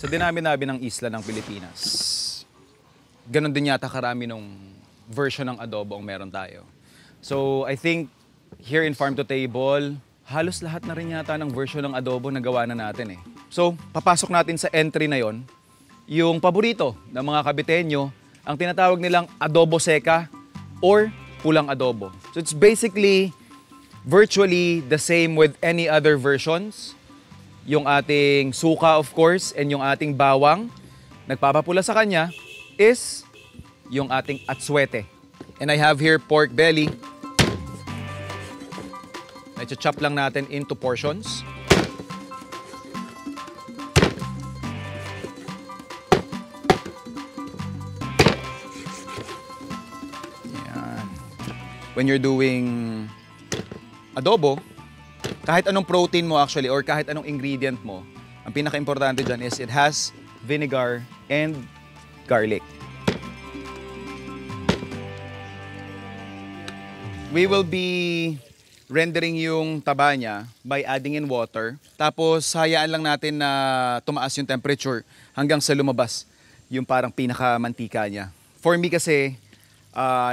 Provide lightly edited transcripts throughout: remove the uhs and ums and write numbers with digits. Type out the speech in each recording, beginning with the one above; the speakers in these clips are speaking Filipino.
dinami-dami ng isla ng Pilipinas, ganon din yata karami nung version ng adobo ang meron tayo. So I think here in Farm to Table, halos lahat na rin yata ng version ng adobo na gawa na natin eh. So papasok natin sa entry na yon, yung paborito ng mga Kabiteño, ang tinatawag nilang adobo seca or pulang adobo. So it's basically virtually the same with any other versions. Yung ating suka of course and yung ating bawang. Nagpapapula sa kanya is yung ating atsuete. And I have here pork belly. I-chop lang natin into portions. Yan. When you're doing adobo, kahit anong protein mo actually or kahit anong ingredient mo, ang pinaka-importante dyan is it has vinegar and garlic. We will be rendering yung taba niya by adding in water. Tapos hayaan lang natin na tumaas yung temperature hanggang sa lumabas yung parang pinaka-mantika niya. For me kasi,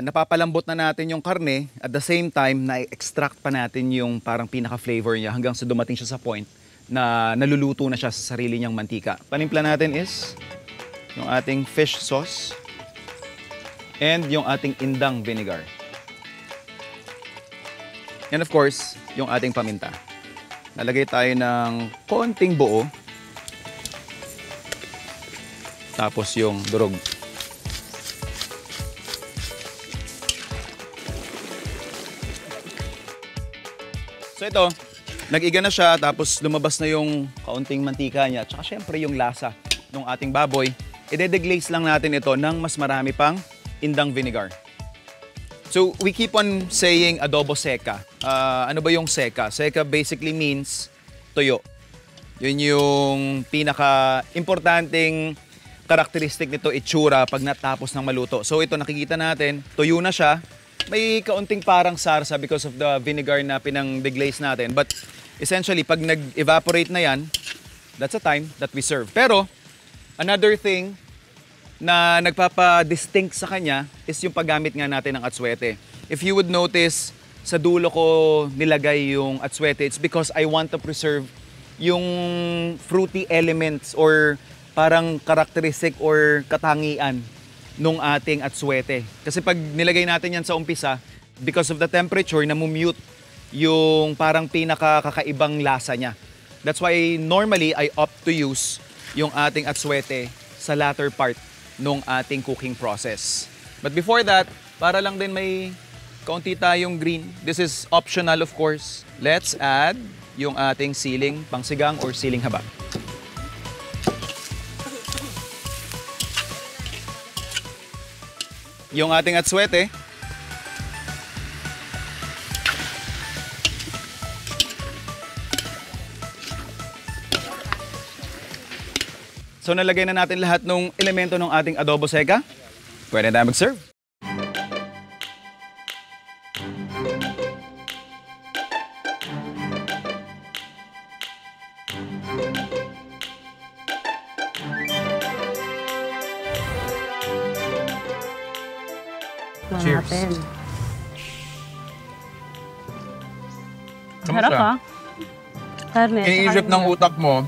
napapalambot na natin yung karne at the same time na-extract pa natin yung parang pinaka-flavor niya hanggang sa dumating siya sa point na naluluto na siya sa sarili niyang mantika. Panimpla natin is yung ating fish sauce and yung ating indang vinegar. And of course, yung ating paminta. Nalagay tayo ng konting buo. Tapos yung durog. So ito, nag-iga na siya, tapos lumabas na yung kaunting mantika niya. Tsaka syempre yung lasa ng ating baboy. I-deglaze lang natin ito ng mas marami pang indang vinegar. So we keep on saying adobo seca. Ano ba yung seca? Seca basically means tuyo. Yun yung pinaka-importanting karakteristik nito, itsura pag natapos ng maluto. So ito nakikita natin, tuyo na siya. May kaunting parang sarsa because of the vinegar na pinang-deglaze natin. But essentially, pag nag-evaporate na yan, that's the time that we serve. Pero, another thing na nagpapa-distinct sa kanya is yung paggamit nga natin ng atsuete. If you would notice, sa dulo ko nilagay yung atsuete, it's because I want to preserve yung fruity elements or parang characteristic or katangian nung ating atsuete. Kasi pag nilagay natin yan sa umpisa, because of the temperature, namumute yung parang pinakakakaibang lasa niya. That's why normally I opt to use yung ating atsuete sa latter part nung ating cooking process. But before that, para lang din may kaunti tayong green. This is optional of course. Let's add yung ating siling pangsigang or siling haba. Yung ating atsuete. So nalagay na natin lahat ng elemento ng ating adobo seca. Pwede na mag-serve. Cheers. Harap ha? Karne. Iniisip ng utak mo,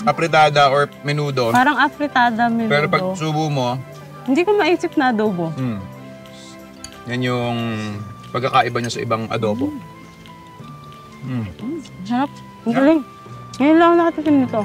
apritada or menudo. Parang apritada, menudo. Pero pag subo mo, hindi ko maisip na adobo. yan yung pagkakaiba niya sa ibang adobo. Sarap. Ang galing. Ngayon lang ako nakatikim nito.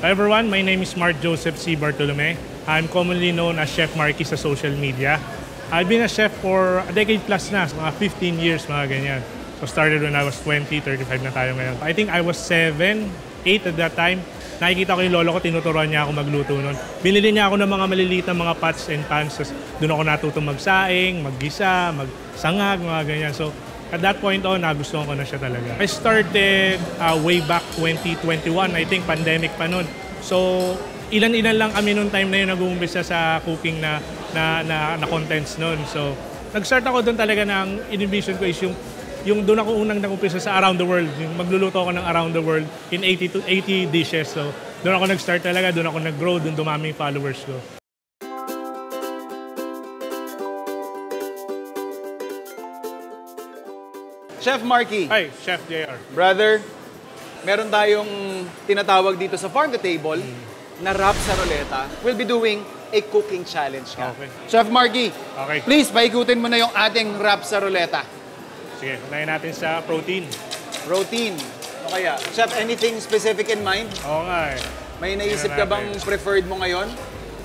Hi everyone, my name is Mark Joseph C. Bartolome. I'm commonly known as Chef Marky sa social media. I've been a chef for a decade plus na, so mga 15 years, mga ganyan. So started when I was 20, 35 na tayo ngayon. I think I was 7, 8 at that time. Nakikita ko yung lolo ko, tinuturuan niya ako magluto nun. Binili niya ako ng mga maliliit na mga pots and pans. Doon ako natutong magsaing, maggisa, magsangag, mga ganyan. So at that point on, nagustuhan ko na siya talaga. I started way back 2021, I think pandemic pa nun. So ilan-ilan lang kami noong time na yun nag-uumpisa sa cooking na contents noon. So, nag-start ako doon talaga na ang in-envision ko is yung doon ako unang nag-umpisa sa around the world. Yung magluluto ako ng around the world in 80 to 80 dishes. So, doon ako nag-start talaga, doon ako nag-grow, doon dumami yung followers ko. Chef Marky. Hi, Chef JR. Brother, meron tayong tinatawag dito sa Farm to Table na rap sa ruleta. We'll be doing a cooking challenge ka. Okay. Chef Marky, Okay. please paikutin mo na yung ating rap sa ruleta. Sige, unahin natin sa protein. Routine. O kaya, Chef, anything specific in mind? Oo nga eh. May naisip ka bang preferred mo ngayon?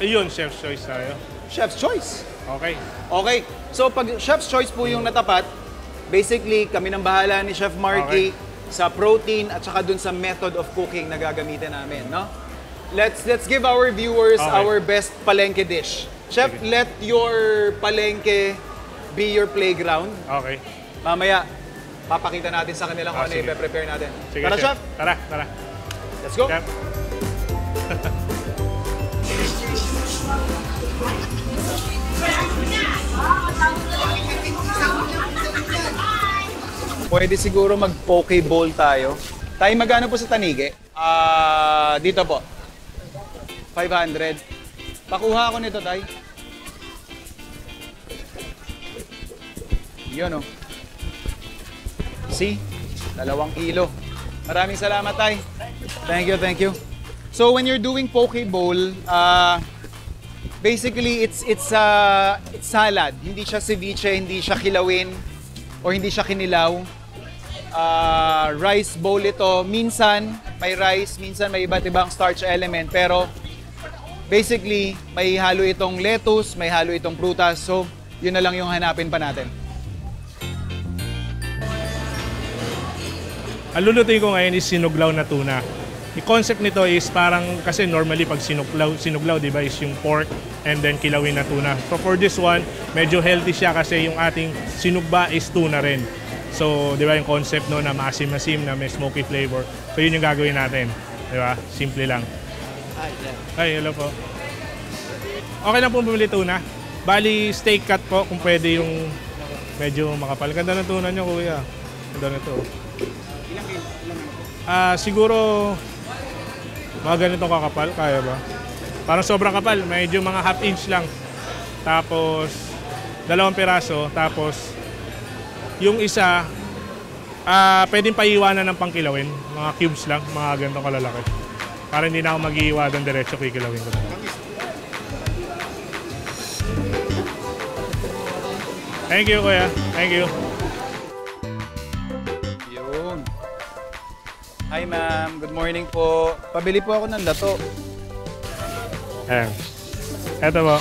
Ayun, chef's choice tayo. Chef's choice. Okay. Okay. So pag chef's choice po yung natapat, basically kami nang bahala ni Chef Marky sa protein at saka dun sa method of cooking na gagamitin namin, no? Let's give our viewers our best palengke dish. Chef, let your palengke be your playground. Okay. Mamaya, papakita natin sa kanila kung ano Sige. yung prepare natin. Sige, Tara, Chef. Tara. Let's go. Chef. Pwede siguro mag-poke bowl tayo. Tayo magkano po sa tanige? Dito po. 500. Pakuha ako nito, Tay. Yun, oh. See? 2 kilo. Maraming salamat, Tay. Thank you. So, when you're doing poke bowl, basically, it's salad. Hindi siya ceviche, hindi siya kilawin, or hindi siya kinilaw. Rice bowl ito. Minsan may rice, minsan may iba't ibang starch element. Pero basically, may halo itong lettuce, may halo itong prutas. So, yun na lang yung hanapin pa natin. Ang lulutuin ko ngayon is sinuglaw na tuna. Yung concept nito is parang, kasi normally pag sinuglaw, di ba, is yung pork and then kilawin na tuna. So for this one, medyo healthy siya kasi yung ating sinugba is tuna rin. So, di ba yung concept no, na maasim-asim, na may smoky flavor. So yun yung gagawin natin. Di ba? Simple lang. Hi, hello po. Okay lang po bumili tuna. Bali, steak cut po kung pwede yung medyo makapal. Ganda ng tuna nyo, kuya. Ganda na to. Siguro mga ganitong kakapal, kaya ba? Parang sobrang kapal, medyo mga half inch lang. Tapos 2 piraso, tapos yung isa pwedeng paiwanan ng pangkilawin, mga cubes lang, mga ganitong kalalaki. Para hindi na ako mag-iiwanan diretso kikilawin ko. Thank you, kuya. Thank you. Yun. Hi, ma'am. Good morning po. Pabili po ako ng lato. Ayan. Eto po.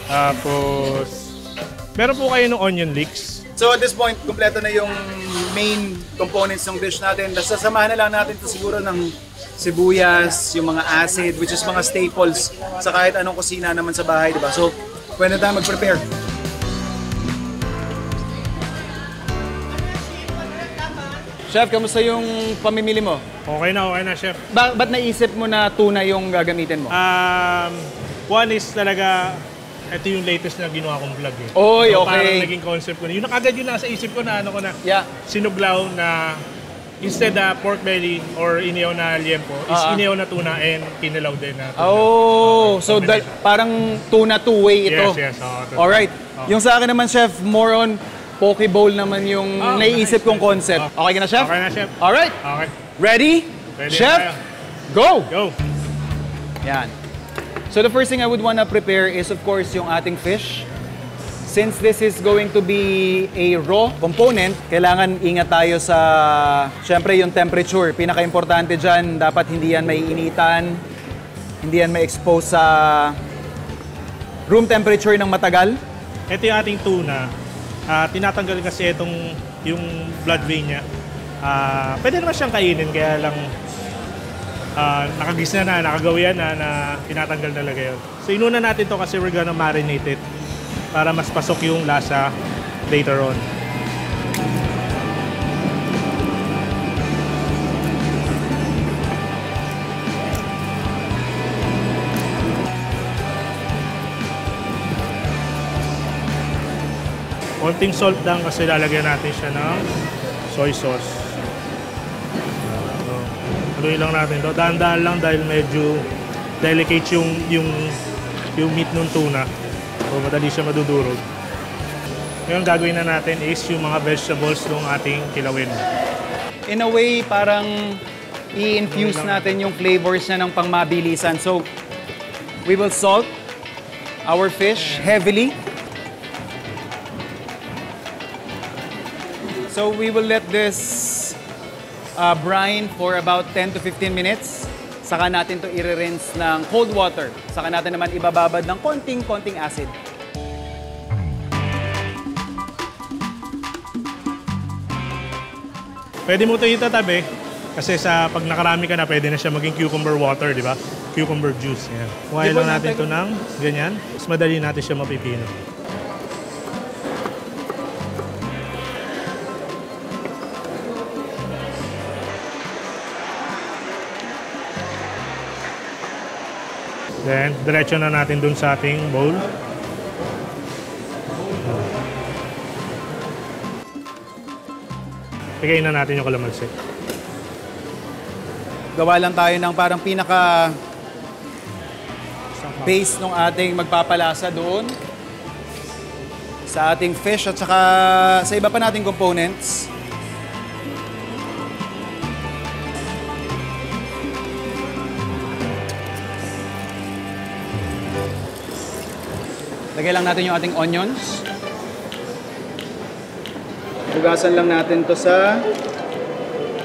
Tapos, meron po kayo ng onion leeks. So at this point, kumpleto na yung main components ng dish natin. Basta samahan na lang natin ito siguro ng sibuyas, yung mga acid, which is mga staples sa kahit anong kusina naman sa bahay, diba? So, pwede tayo mag-prepare. Chef, kamusta yung pamimili mo? Okay na, chef. Ba't naisip mo na tuna yung gagamitin mo? One is talaga, ito yung latest na ginawa kong vlog eh. Oy, So, okay. parang naging concept ko na. Yun agad yun nasa isip ko na ano ko na. Yeah. Sinuglaw na instead na pork belly or inihaw na liempo, is inihaw na tuna and kinilaw din na tuna. Oh, so parang tuna two-way ito. Yes. Alright. Yung sa akin naman, Chef, more on poke bowl naman yung naiisip kong concept. Okay ka na, Chef? Okay na, chef. Alright. Okay. Ready? Ready Chef, na go! Go! Yan. So the first thing I would want to prepare is of course yung ating fish. Since this is going to be a raw component, kailangan ingat tayo sa, syempre yung temperature. Pinaka-importante dyan, dapat hindi yan maiinitan, hindi yan ma-expose sa room temperature ng matagal. Ito yung ating tuna. Tinatanggal kasi itong yung blood vein niya. Pwede naman siyang kainin, kaya lang nakagis na, nakagawian na tinatanggal talaga yun. So inuna natin to kasi we're gonna marinate it para mas pasok yung lasa later on. Konting salt lang kasi lalagyan natin siya ng soy sauce. So, haluin lang natin to. Dahan-dahan lang dahil medyo delicate yung meat ng tuna. So, madali siya madudurog. Ngayon gagawin na natin is yung mga vegetables ng ating kilawin. In a way, parang i-infuse natin yung flavors na ng pangmabilisan. So, we will salt our fish heavily. So, we will let this brine for about 10 to 15 minutes. Saka natin to i-rinse ng cold water. Saka natin naman ibababad ng konting acid. Pwede mo ito itatabi kasi pag nakarami ka na, pwede na siya maging cucumber water, di ba? Cucumber juice. Yan. Kuhain lang natin ito ng ganyan. Mas madali natin siya mapipino. Then, diretso na natin dun sa ating bowl. Pigayin na natin yung kalamansi. Gawa lang tayo ng parang pinaka base ng ating magpapalasa doon sa ating fish at saka sa iba pa nating components. Lagay lang natin yung ating onions. Hugasan lang natin to sa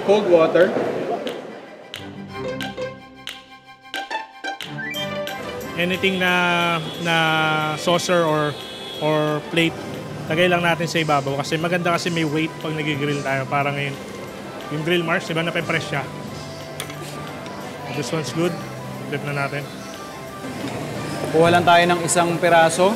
cold water. Anything na saucer or plate, lagay lang natin sa ibabaw kasi maganda kasi may weight pag nag-grill tayo. Para ngayon, yung grill marks, diba nape-press siya. This one's good. Flip na natin. Kuha lang tayo ng isang piraso.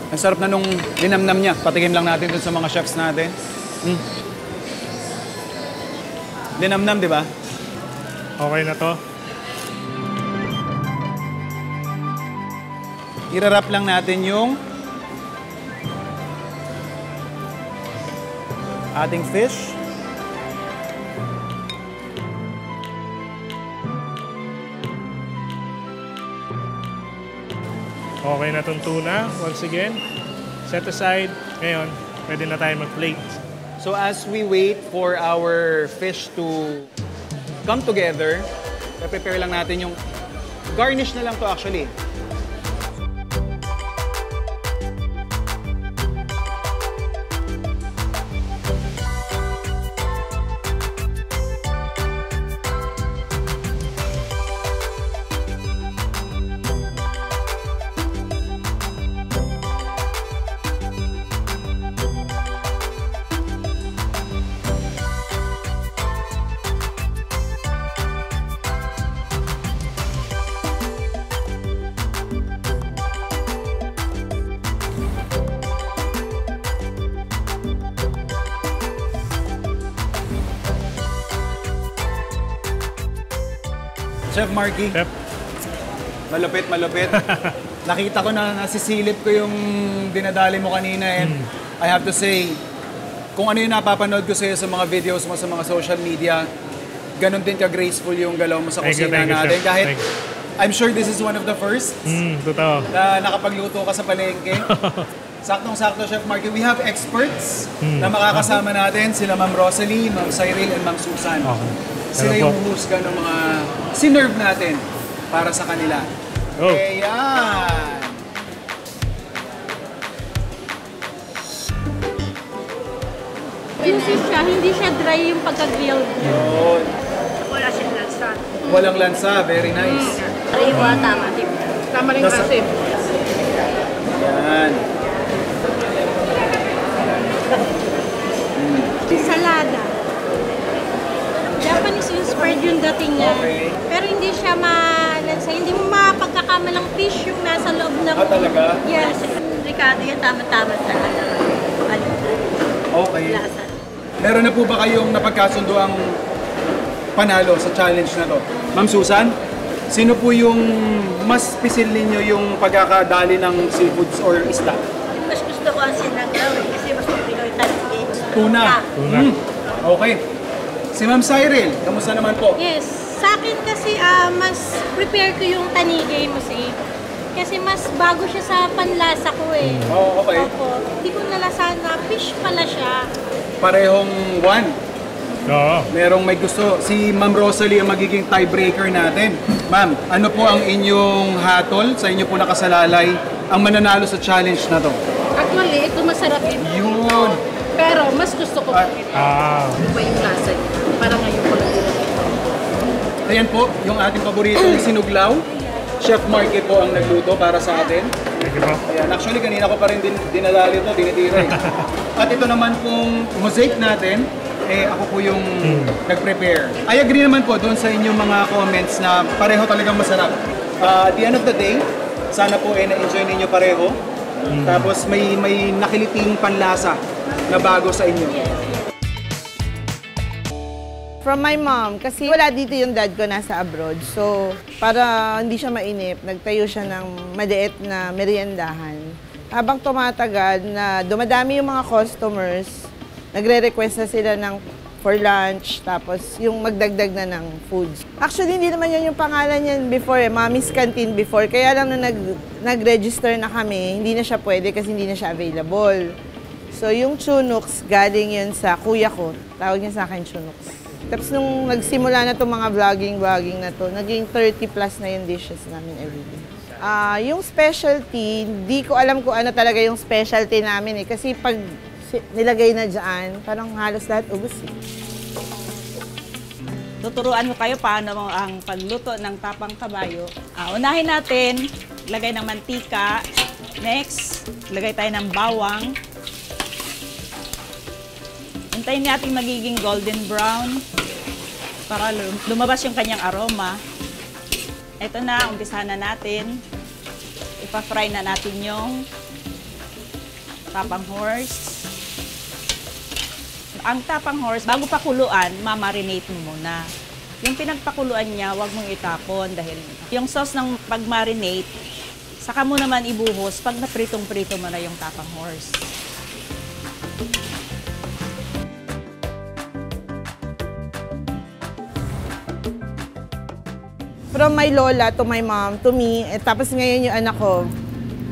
Ang sarap na nung linamnam niya. Patikim lang natin dun sa mga chefs natin. Linamnam, di ba? Okay na to. Irarap lang natin yung ating fish. Okay na itong tuna. Once again, set aside. Ngayon, pwede na tayo mag-plate. So as we wait for our fish to come together, prepare lang natin yung garnish na lang to actually. Chef Marky. Chef. Malupit, malupit. Nakita ko na nasisilip ko yung dinadali mo kanina and I have to say, kung ano yung napapanood ko sa'yo sa mga videos mo sa mga social media, ganun din ka-graceful yung galaw mo sa kusina natin. Kahit I'm sure this is one of the first Totoo. na nakapagluto ka sa palengke. Saktong-sakto, Chef Marky. We have experts na makakasama natin. Sila Ma'am Rosalie, Ma'am Cyril, and Ma'am Susan. Sila yung huhusga ng mga sinerve natin para sa kanila. Oh. Ayan! Juicy siya, hindi siya dry yung pagka-grilled. Yun. Wala siyang lansa. Walang lansa. Very nice. Riwa, tama. Tama rin kasi. Ayan. Salada. Japanese-inspired yung dating niya. Okay. Pero hindi siya malansa. Hindi mo mapagkakamalang fish yung nasa loob ng... Ah, talaga? Yes. Ricardo, yan tama-tama talaga. Okay. Lasa. Meron na po ba kayong napagkasundo ang panalo sa challenge na to? Ma'am Susan? Sino po yung mas pisil ninyo yung pagkakadali ng seafoods or isda? Mas gusto ko ang sinanglaw kasi mas Pinoy talaga. Tuna. Tuna. Okay. Si Ma'am Cyril, kamusta naman po? Yes, sa akin kasi mas prepare ko yung tanigay mo kasi mas bago siya sa panlasa ko eh. Oo, okay. Opo. Hindi ko nalasahan na fish pala siya. Parehong one. Oo. Merong may gusto. Si Ma'am Rosalie ang magiging tiebreaker natin. Ma'am, ano po ang inyong hatol sa inyo po nakasalalay ang mananalo sa challenge na to? Actually, ito masarap din. Yun! Pero mas gusto ko iba yung lasa niya. Para ngayon ko lang din. Ayan po, yung ating paboritong sinuglaw. Chef Marky po ang nagluto para sa atin. Thank you po. Ayan, actually kanina ko pa rin dinadali ito, dinitira eh. At ito naman pong mosaic natin, ako po yung nag-prepare. I agree naman po doon sa inyong mga comments na pareho talagang masarap. At the end of the day, sana po na-enjoy ninyo pareho. Tapos may nakiliting panlasa na bago sa inyo. From my mom, kasi wala dito yung dad ko nasa abroad. So, para hindi siya mainip, nagtayo siya ng maliit na meriendahan. Habang tumatagal na dumadami yung mga customers, nagre-request na sila ng for lunch, tapos yung magdagdag na ng foods. Actually, hindi naman yun yung pangalan niyan before, Mommy's Canteen before. Kaya lang na nag-register na kami, hindi na siya pwede kasi hindi na siya available. So, yung Chunuks, galing yun sa kuya ko. Tawag niya sa akin Chunuks. Tapos nung nagsimula na itong mga vlogging na to, naging 30 plus na yung dishes namin everyday. Yung specialty, di ko alam kung ano talaga yung specialty namin eh. Kasi pag nilagay na dyan, parang halos lahat ubos eh. Tuturuan ko kayo paano ang pagluto ng tapang kabayo. Unahin natin, lagay ng mantika. Next, lagay tayo ng bawang. Hintayin natin magiging golden brown para lumabas yung kanyang aroma. Ito na, umpisahan na natin. Ipa-fry na natin yung tapang horse. Ang tapang horse, bago pakuluan, mamarinate mo muna. Yung pinagpakuluan niya, huwag mong itapon dahil yung sauce ng pag-marinate, saka mo naman ibuhos pag napritong-prito mo na yung tapang horse. From my lola to my mom, to me, tapos ngayon yung anak ko,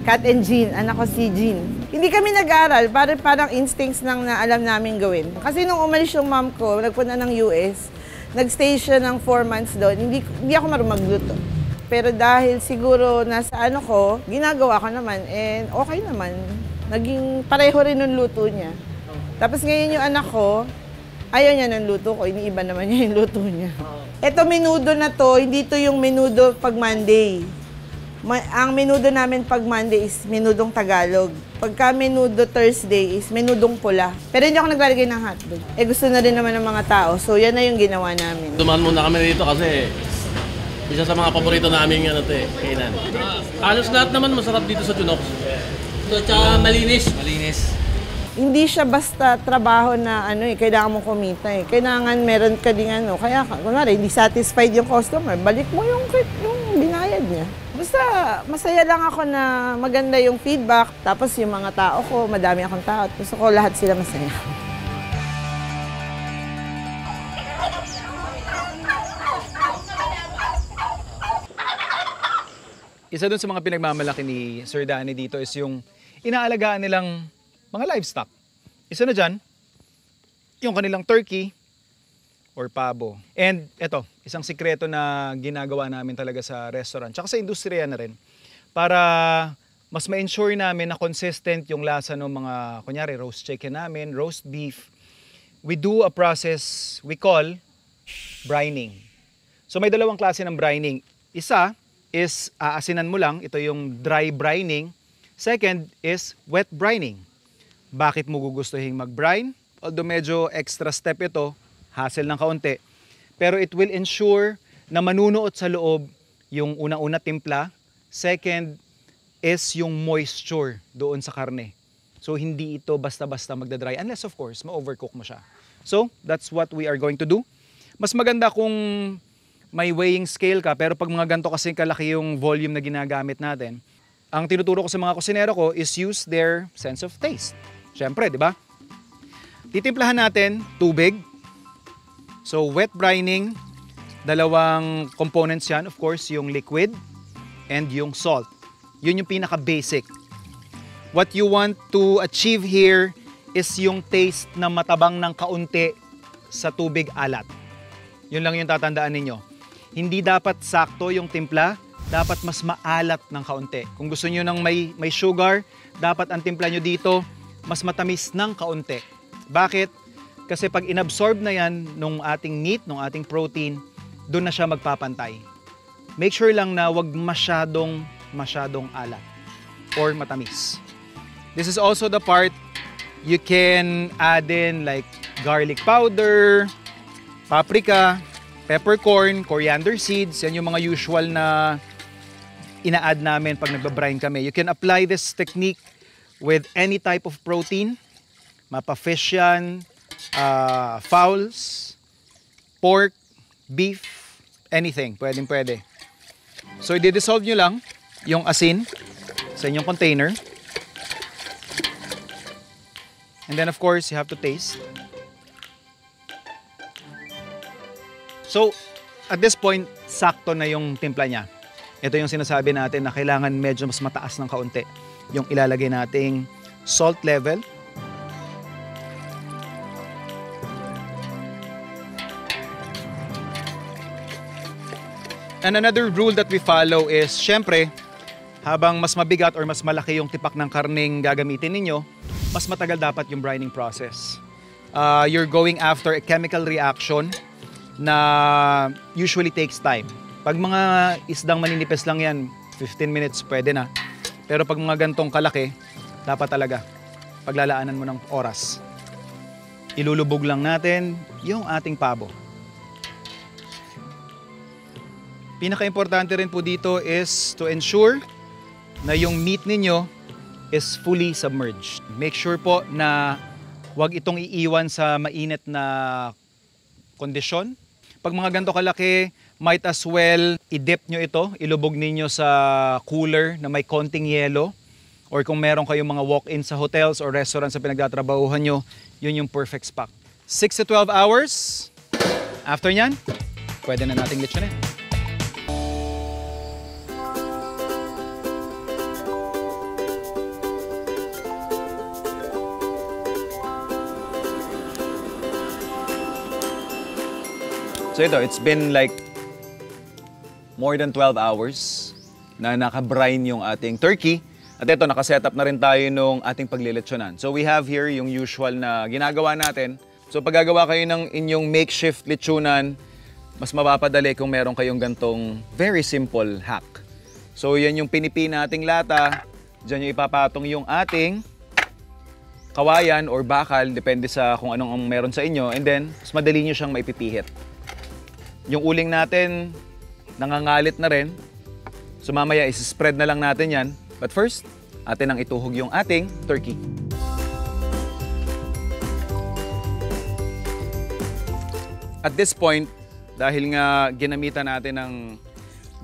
Kat and Jean, anak ko si Jean. Hindi kami nag-aral, parang instincts lang na alam namin gawin. Kasi nung umalis yung mom ko, nagpunta ng US, nag-stay siya ng 4 months doon, hindi ako marunong magluto. Pero dahil siguro nasa ano ko, ginagawa ko naman, and okay naman. Naging pareho rin yung luto niya. Tapos ngayon yung anak ko, ayaw niya ng luto ko, iniiba naman niya yung luto niya. Ito menudo na to, hindi to yung menudo pag Monday. Ang menudo namin pag Monday is menudong Tagalog. Pagka menudo Thursday is menudong pula. Pero hindi ako naglalagay ng hotdog. Gusto na rin naman ng mga tao, so yan na yung ginawa namin. Dumaan muna kami dito kasi isa sa mga paborito namin kainan. Halos lahat naman masarap dito sa Chunoks. Tsaka malinis. Hindi siya basta trabaho na kailangan mong kumita eh. Kailangan meron ka ding Kaya kunwari, hindi satisfied yung customer, balik mo yung binayad niya. Basta masaya lang ako na maganda yung feedback. Tapos yung mga tao ko, madami akong tao. Gusto ko lahat sila masaya. Isa dun sa mga pinagmamalaki ni Sir Danny dito is yung inaalagaan nilang mga livestock. Isa na dyan, yung kanilang turkey or pabo. And eto, isang sikreto na ginagawa namin talaga sa restaurant, tsaka sa industriya na rin, para mas ma-ensure namin na consistent yung lasa ng mga, kunyari, roast chicken namin, roast beef. We do a process we call brining. So may dalawang klase ng brining. Isa is aasinan mo lang, ito yung dry brining. Second is wet brining. Bakit mo gugustuhin mag-brine? Although medyo extra step ito, hassle ng kaunti. Pero it will ensure na manunuot sa loob yung unang-una timpla. Second is yung moisture doon sa karne. So hindi ito basta-basta magdadry unless of course ma-overcook mo siya. So that's what we are going to do. Mas maganda kung may weighing scale ka, pero pag mga ganito kasi kalaki yung volume na ginagamit natin, ang tinuturo ko sa mga kusinero ko is use their sense of taste. Siyempre, di ba? Titimplahan natin tubig. So, wet brining, dalawang components yan. Of course, yung liquid and yung salt. Yun yung pinaka-basic. What you want to achieve here is yung taste na matabang ng kaunti sa tubig alat. Yun lang yung tatandaan ninyo. Hindi dapat sakto yung timpla, dapat mas maalat ng kaunti. Kung gusto nyo ng may sugar, dapat ang timpla nyo dito mas matamis ng kaunti. Bakit? Kasi pag inabsorb na yan nung ating meat, nung ating protein, doon na siya magpapantay. Make sure lang na wag masyadong alat or matamis. This is also the part you can add in like garlic powder, paprika, peppercorn, coriander seeds. Yan yung mga usual na ina-add namin pag nagbabrine kami. You can apply this technique with any type of protein. Mapa-fish yan, fowls, pork, beef, anything. Pwede. So, i-dissolve nyo lang yung asin sa inyong container. And then, of course, you have to taste. So, at this point, sakto na yung timpla niya. Ito yung sinasabi natin na kailangan medyo mas mataas ng kaunti. Yung ilalagay nating salt level. And another rule that we follow is, syempre, habang mas mabigat or mas malaki yung tipak ng karning gagamitin ninyo, mas matagal dapat yung brining process. You're going after a chemical reaction na usually takes time. Pag mga isdang maninipis lang yan, 15 minutes pwede na. Pero pag mga gantong kalaki, dapat talaga paglalaanan mo ng oras. Ilulubog lang natin yung ating pabo. Pinaka-importante rin po dito is to ensure na yung meat ninyo is fully submerged. Make sure po na wag itong iiwan sa mainit na kondisyon. Pag mga ganito kalaki, might as well i-dip nyo ito, ilubog ninyo sa cooler na may konting yelo. Or kung meron kayong mga walk-in sa hotels or restaurants sa pinagtatrabahuhan nyo, yun yung perfect spot. 6 to 12 hours. After nyan, pwede na nating lechonin. So ito, it's been like more than 12 hours na naka-brine yung ating turkey. At ito, nakaset up na rin tayo nung ating pagliletsyonan. So we have here yung usual na ginagawa natin. So pag gagawa kayo ng inyong makeshift lechonan, mas mapapadali kung meron kayong gantong very simple hack. So yan yung pinipin nating lata. Diyan yung ipapatong yung ating kawayan or bakal, depende sa kung anong meron sa inyo. And then, mas madali nyo siyang maipipihit. Yung uling natin, nangangalit na rin. So mamaya, isi-spread na lang natin yan. But first, atin ang ituhog yung ating turkey. At this point, dahil nga ginamitan natin ng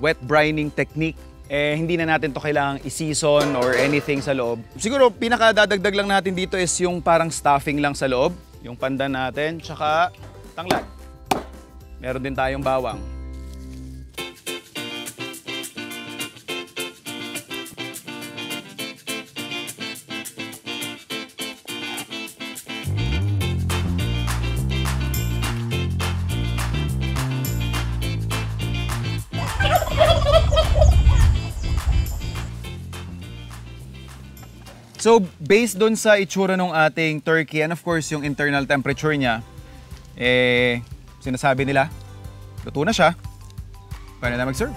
wet brining technique, hindi na natin to kailangang i-season or anything sa loob. Siguro, pinakadadagdag lang natin dito is yung parang stuffing lang sa loob. Yung pandan natin, tsaka tanglad. Meron din tayong bawang. So, based dun sa itsura ng ating turkey and of course yung internal temperature niya, sinasabi nila, luto na siya. Pwede na mag-serve.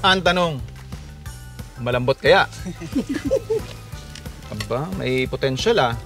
Ang tanong, malambot kaya? Aba, may potential ah.